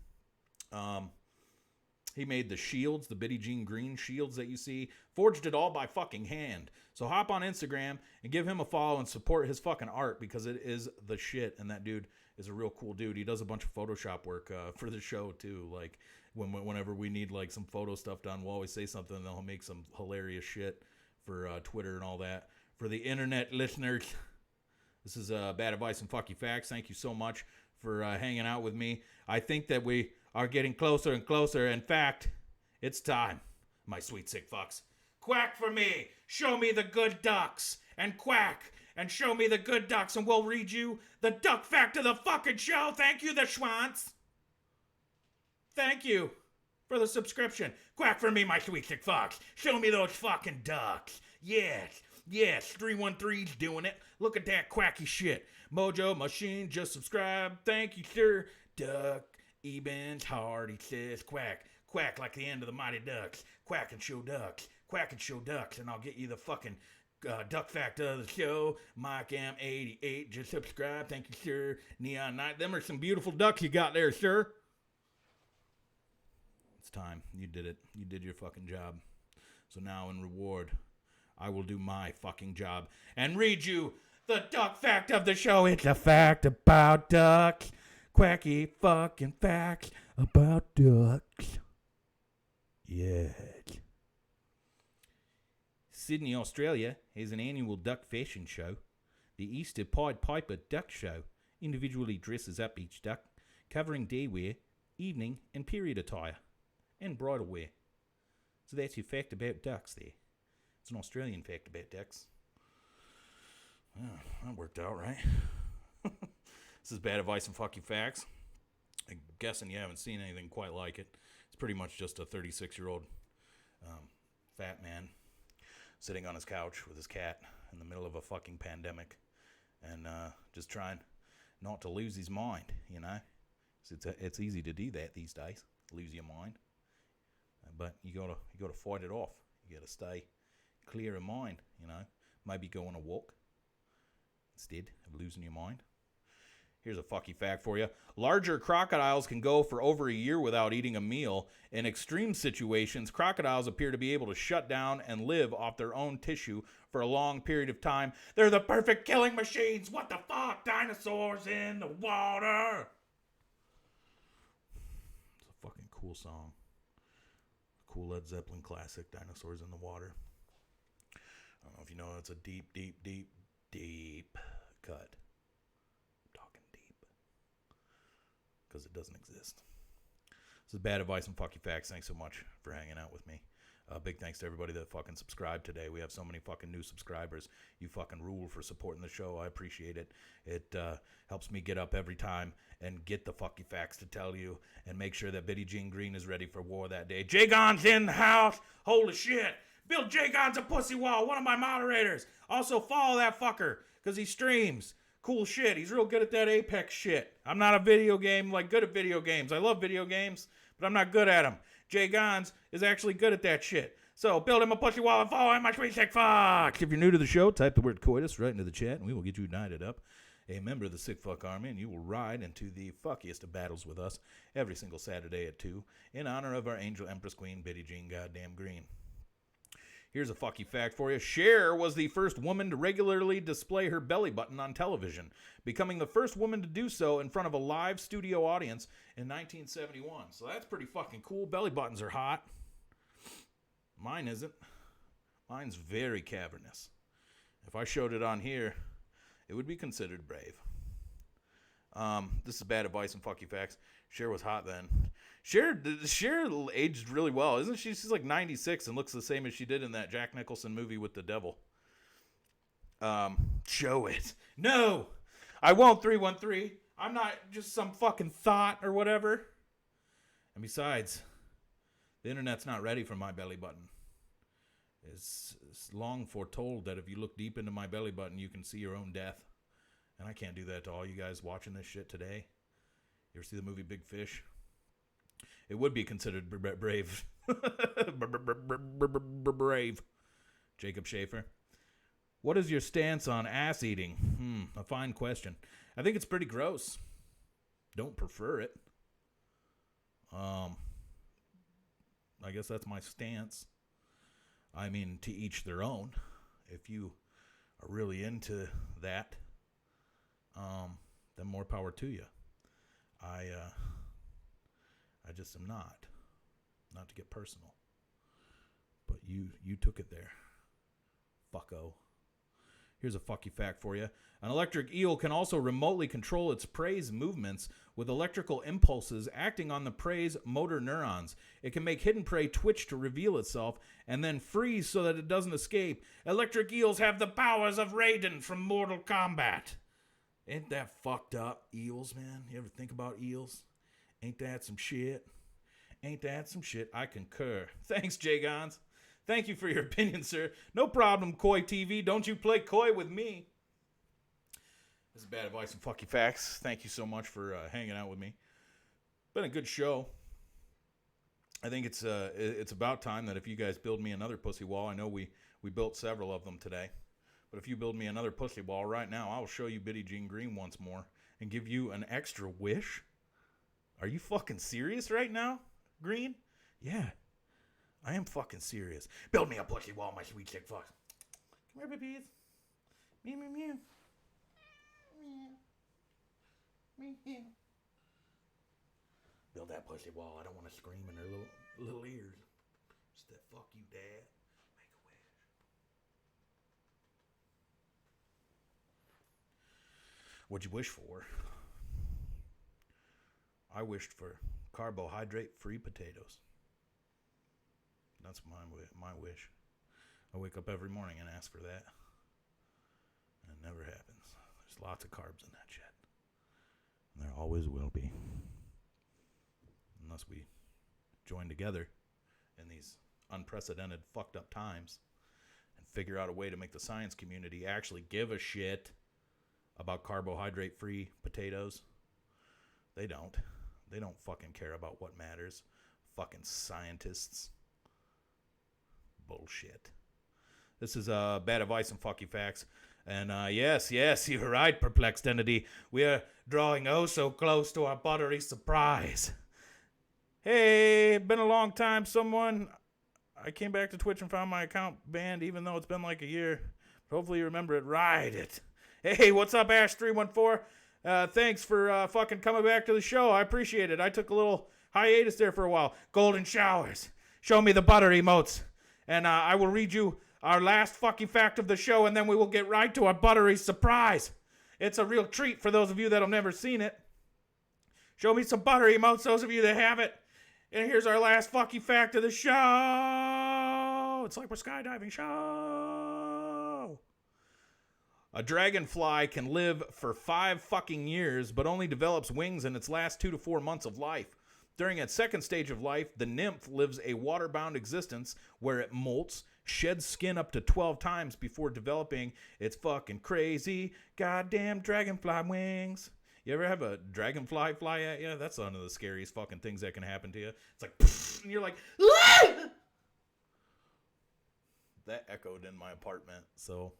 He made the shields, the Bitty Jean Green shields that you see. Forged it all by fucking hand. So hop on Instagram and give him a follow and support his fucking art because it is the shit. And that dude is a real cool dude. He does a bunch of Photoshop work for the show too. Like whenever we need like some photo stuff done, we'll always say something and they'll make some hilarious shit for Twitter and all that. For the internet listeners, this is Bad Advice and Fucky Facts. Thank you so much for hanging out with me. I think that we are getting closer and closer. In fact, it's time, my sweet sick fucks. Quack for me. Show me the good ducks. And quack. And show me the good ducks. And we'll read you the duck fact of the fucking show. Thank you, the Schwantz. Thank you for the subscription. Quack for me, my sweet sick fucks. Show me those fucking ducks. Yes. 313's doing it. Look at that quacky shit. Mojo Machine just subscribed. Thank you, sir. Duck. Eben's hard, he says, quack, quack like the end of the Mighty Ducks, quack and show ducks, and I'll get you the fucking duck fact of the show. Mike M88 just subscribe, thank you, sir. Neon Knight, them are some beautiful ducks you got there, sir. It's time, you did it, you did your fucking job. So now in reward, I will do my fucking job and read you the duck fact of the show. It's a fact about ducks. Quacky fucking facts about ducks. Yes. Sydney, Australia has an annual duck fashion show. The Easter Pied Piper Duck Show individually dresses up each duck, covering day wear, evening and period attire, and bridal wear. So that's your fact about ducks there. It's an Australian fact about ducks. Oh, that worked out, right? This is Bad Advice and Fucky Facts. I'm guessing you haven't seen anything quite like it. It's pretty much just a 36-year-old fat man sitting on his couch with his cat in the middle of a fucking pandemic and just trying not to lose his mind, you know? It's easy to do that these days, lose your mind. But you gotta fight it off. You gotta stay clear in mind, you know? Maybe go on a walk instead of losing your mind. Here's a fucky fact for you. Larger crocodiles can go for over a year without eating a meal. In extreme situations, crocodiles appear to be able to shut down and live off their own tissue for a long period of time. They're the perfect killing machines. What the fuck? Dinosaurs in the water. It's a fucking cool song. Cool Led Zeppelin classic, Dinosaurs in the Water. I don't know if you know, it's a deep, deep, deep, deep cut. Because it doesn't exist. This is Bad Advice and Fucky Facts. Thanks so much for hanging out with me. Big thanks to everybody that fucking subscribed today. We have so many fucking new subscribers. You fucking rule for supporting the show. I appreciate it. It helps me get up every time and get the fucky facts to tell you and make sure that Billie Jean Green is ready for war that day. Jagon's in the house. Holy shit. Bill Jagon's a pussy wall. One of my moderators. Also follow that fucker because he streams. Cool shit. He's real good at that Apex shit. I'm not good at video games. I love video games, but I'm not good at them. Jay Gons is actually good at that shit. So build him a pussy wall and follow him, my sweet sick fuck. If you're new to the show, type the word coitus right into the chat, and we will get you united up, a member of the Sick Fuck Army, and you will ride into the fuckiest of battles with us every single Saturday at 2 in honor of our angel Empress Queen, Billie Jean Goddamn Green. Here's a fucky fact for you. Cher was the first woman to regularly display her belly button on television, becoming the first woman to do so in front of a live studio audience in 1971. So that's pretty fucking cool. Belly buttons are hot. Mine isn't. Mine's very cavernous. If I showed it on here, it would be considered brave. This is Bad Advice and Fucky Facts. Cher was hot then. Cher aged really well, isn't she? She's like 96 and looks the same as she did in that Jack Nicholson movie with the devil. Show it. No, I won't. 313. I'm not just some fucking thought or whatever. And besides, the internet's not ready for my belly button. It's long foretold that if you look deep into my belly button, you can see your own death. And I can't do that to all you guys watching this shit today. You ever see the movie Big Fish? It would be considered brave. Brave. Jacob Schaefer. What is your stance on ass eating? A fine question. I think it's pretty gross. Don't prefer it. I guess that's my stance. I mean, to each their own. If you are really into that, then more power to you. I just am not to get personal, but you took it there, fucko. Here's a fucky fact for you. An electric eel can also remotely control its prey's movements with electrical impulses acting on the prey's motor neurons. It can make hidden prey twitch to reveal itself and then freeze so that it doesn't escape. Electric eels have the powers of Raiden from Mortal Kombat. Ain't that fucked up, eels, man? You ever think about eels? Ain't that some shit? Ain't that some shit? I concur. Thanks, Jay Gons. Thank you for your opinion, sir. No problem, Koi TV. Don't you play coy with me. This is Bad Advice and Fucky Facts. Thank you so much for hanging out with me. Been a good show. I think it's about time that if you guys build me another pussy wall, I know we built several of them today, but if you build me another pussy wall right now, I will show you Billie Jean Green once more and give you an extra wish. Are you fucking serious right now, Green? Yeah, I am fucking serious. Build me a pussy wall, my sweet chick fuck. Come here, babies. Meow, meow, meow. Meow. Meow. Build that pussy wall. I don't want to scream in her little ears. Just that fuck you, Dad. Make a wish. What'd you wish for? I wished for carbohydrate-free potatoes. That's my wish. I wake up every morning and ask for that. And it never happens. There's lots of carbs in that shit. And there always will be. Unless we join together in these unprecedented fucked up times and figure out a way to make the science community actually give a shit about carbohydrate-free potatoes. They don't. They don't fucking care about what matters. Fucking scientists. Bullshit. This is bad advice and fucky facts. And yes, you're right, Perplexed Entity. We are drawing oh so close to our buttery surprise. Hey, been a long time, someone. I came back to Twitch and found my account banned, even though it's been like a year. Hopefully you remember it. Ride it. Hey, what's up, Ash314? Thanks for fucking coming back to the show. I appreciate it. I took a little hiatus there for a while. Golden showers. Show me the butter emotes. And I will read you our last fucking fact of the show, and then we will get right to our buttery surprise. It's a real treat for those of you that have never seen it. Show me some butter emotes, those of you that have it. And here's our last fucking fact of the show. It's like we're skydiving. Show. A dragonfly can live for 5 fucking years, but only develops wings in its last 2 to 4 months of life. During its second stage of life, the nymph lives a water-bound existence where it molts, sheds skin up to 12 times before developing its fucking crazy goddamn dragonfly wings. You ever have a dragonfly fly at you? That's one of the scariest fucking things that can happen to you. It's like, and you're like, ah! That echoed in my apartment, so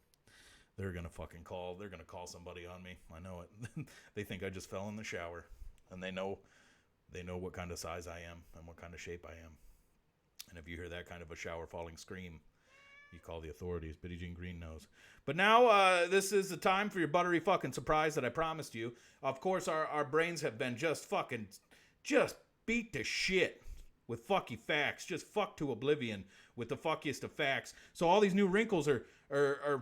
they're gonna call somebody on me. I know it. They think I just fell in the shower, and they know what kind of size I am and what kind of shape I am. And if you hear that kind of a shower falling scream, you call the authorities. Billie Jean Green knows. But now this is the time for your buttery fucking surprise that I promised you. Of course, our brains have been just beat to shit with fucky facts. Just fucked to oblivion with the fuckiest of facts. So all these new wrinkles are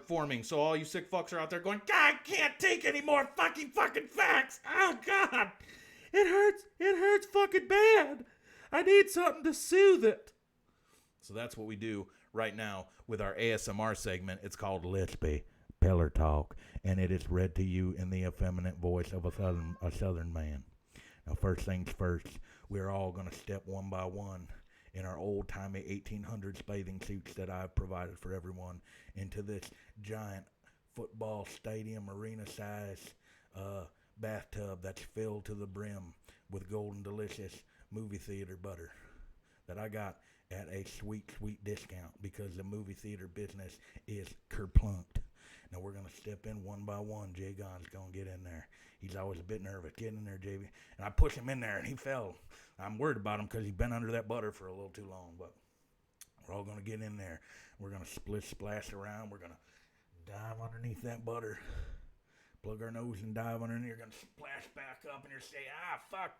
forming. So all you sick fucks are out there going, God, I can't take any more fucking facts. Oh, God. It hurts fucking bad. I need something to soothe it. So that's what we do right now with our ASMR segment. It's called Let's Be Pillar Talk, and it is read to you in the effeminate voice of a southern man. Now, first things first, we're all going to step one by one in our old-timey 1800s bathing suits that I've provided for everyone into this giant football stadium arena-sized bathtub that's filled to the brim with golden delicious movie theater butter that I got at a sweet discount because the movie theater business is kerplunked. Now we're going to step in one by one. Jay Gon's going to get in there. He's always a bit nervous. Get in there, JB. And I pushed him in there and he fell. I'm worried about him because he's been under that butter for a little too long. But we're all going to get in there. We're going to splash around. We're going to dive underneath that butter. Plug our nose and dive underneath. You're going to splash back up and you're say, fuck.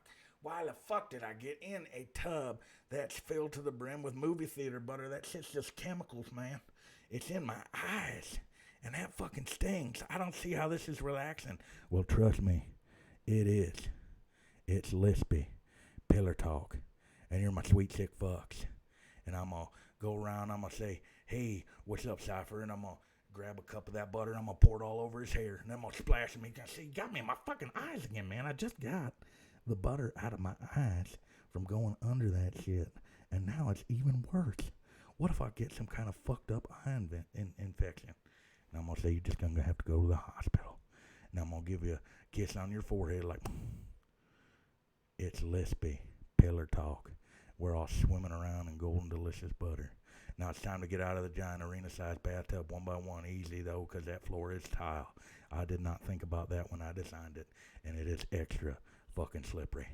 Why the fuck did I get in a tub that's filled to the brim with movie theater butter? That's just chemicals, man. It's in my eyes. And that fucking stings. I don't see how this is relaxing. Well, trust me, it is. It's lispy pillar talk. And you're my sweet sick fucks. And I'm going to go around. I'm going to say, hey, what's up, Cypher? And I'm going to grab a cup of that butter. And I'm going to pour it all over his hair. And then I'm going to splash him. He can see, you got me in my fucking eyes again, man. I just got the butter out of my eyes from going under that shit. And now it's even worse. What if I get some kind of fucked up eye infection? And I'm going to say, you're just going to have to go to the hospital. And I'm going to give you a kiss on your forehead like, it's lispy pillar talk. We're all swimming around in golden delicious butter. Now it's time to get out of the giant arena-sized bathtub one by one. Easy, though, because that floor is tile. I did not think about that when I designed it. And it is extra fucking slippery.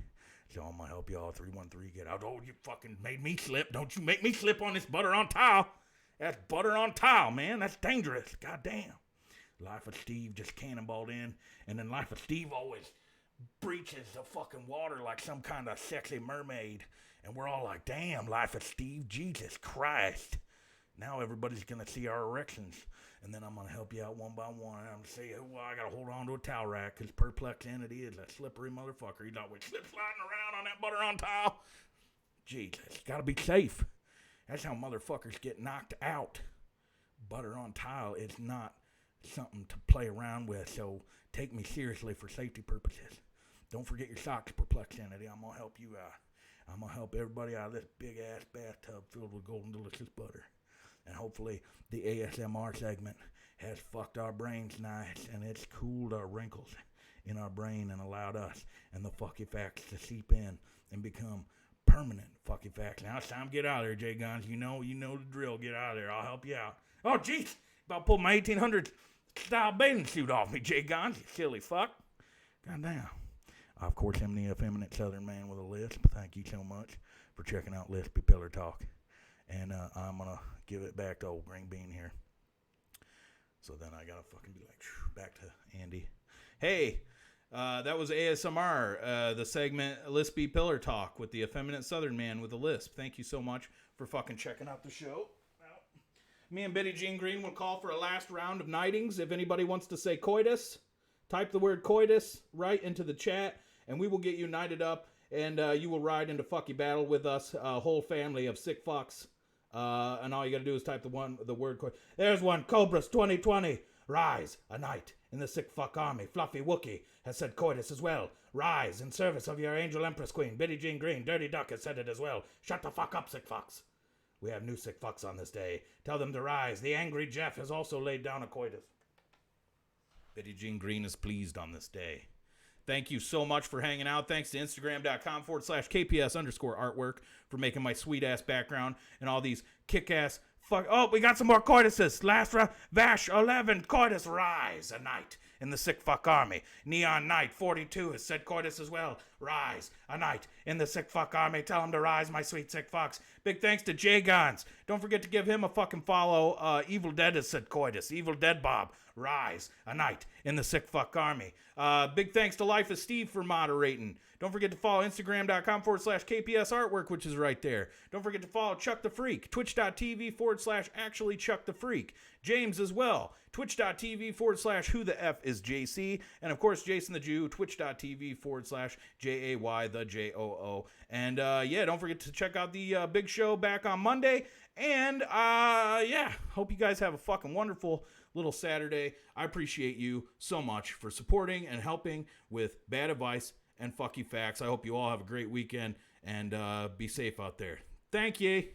So I'm going to help y'all 313 get out. Oh, you fucking made me slip. Don't you make me slip on this butter on tile. That's butter on tile, man. That's dangerous. Goddamn. Life of Steve just cannonballed in. And then Life of Steve always breaches the fucking water like some kind of sexy mermaid. And we're all like, damn, Life of Steve. Jesus Christ. Now everybody's going to see our erections. And then I'm going to help you out one by one. And I'm going to say, well, I got to hold on to a towel rack because Perplexed Entity is a slippery motherfucker. He's always slip-sliding around on that butter on towel. Jesus, got to be safe. That's how motherfuckers get knocked out. Butter on tile is not something to play around with, so take me seriously for safety purposes. Don't forget your socks, Perplexed Entity. I'm going to help you out. I'm going to help everybody out of this big-ass bathtub filled with golden delicious butter. And hopefully the ASMR segment has fucked our brains nice and it's cooled our wrinkles in our brain and allowed us and the fucky facts to seep in and become permanent fucking fact. Now it's time to get out of there, Jay Guns. You know the drill. Get out of there. I'll help you out. Oh, jeez. About pulled my 1800 style bathing suit off me, Jay Guns. You silly fuck. Goddamn. Of course, I'm the effeminate Southern man with a lisp. Thank you so much for checking out Lispy Pillar Talk. And I'm going to give it back to old Green Bean here. So then I got to fucking be like, back to Andy. Hey, that was ASMR, the segment Lispy Pillar Talk with the effeminate Southern man with a lisp. Thank you so much for fucking checking out the show. Me and Betty Jean Green will call for a last round of nightings. If anybody wants to say coitus, type the word coitus right into the chat, and we will get you knighted up, and you will ride into fucky battle with us, a whole family of sick fucks. And all you gotta do is type the word coitus. There's one, Cobras 2020. Rise, a knight in the sick fuck army. Fluffy Wookie has said coitus as well. Rise in service of your angel empress queen. Betty Jean Green, Dirty Duck has said it as well. Shut the fuck up, sick fucks. We have new sick fucks on this day. Tell them to rise. The angry Jeff has also laid down a coitus. Betty Jean Green is pleased on this day. Thank you so much for hanging out. Thanks to Instagram.com/KPS_artwork for making my sweet ass background and all these kick ass fuck. Oh, we got some more coituses. Last round. Vash 11. Coitus rise. A knight in the sick fuck army. Neon Knight 42 has said coitus as well. Rise. A knight in the sick fuck army. Tell him to rise, my sweet sick fucks. Big thanks to Jay Gons. Don't forget to give him a fucking follow. Evil Dead has said coitus. Evil Dead Bob. Rise. A knight in the sick fuck army. Big thanks to Life of Steve for moderating. Don't forget to follow Instagram.com/KPS artwork, which is right there. Don't forget to follow Chuck the Freak. Twitch.tv/actually Chuck the Freak. James as well. Twitch.tv/who the F is JC. And of course, Jason the Jew. Twitch.tv/JAY the JOO. And yeah, don't forget to check out the big show back on Monday. And yeah, hope you guys have a fucking wonderful little Saturday. I appreciate you so much for supporting and helping with bad advice and fucky facts. I hope you all have a great weekend and be safe out there. Thank you.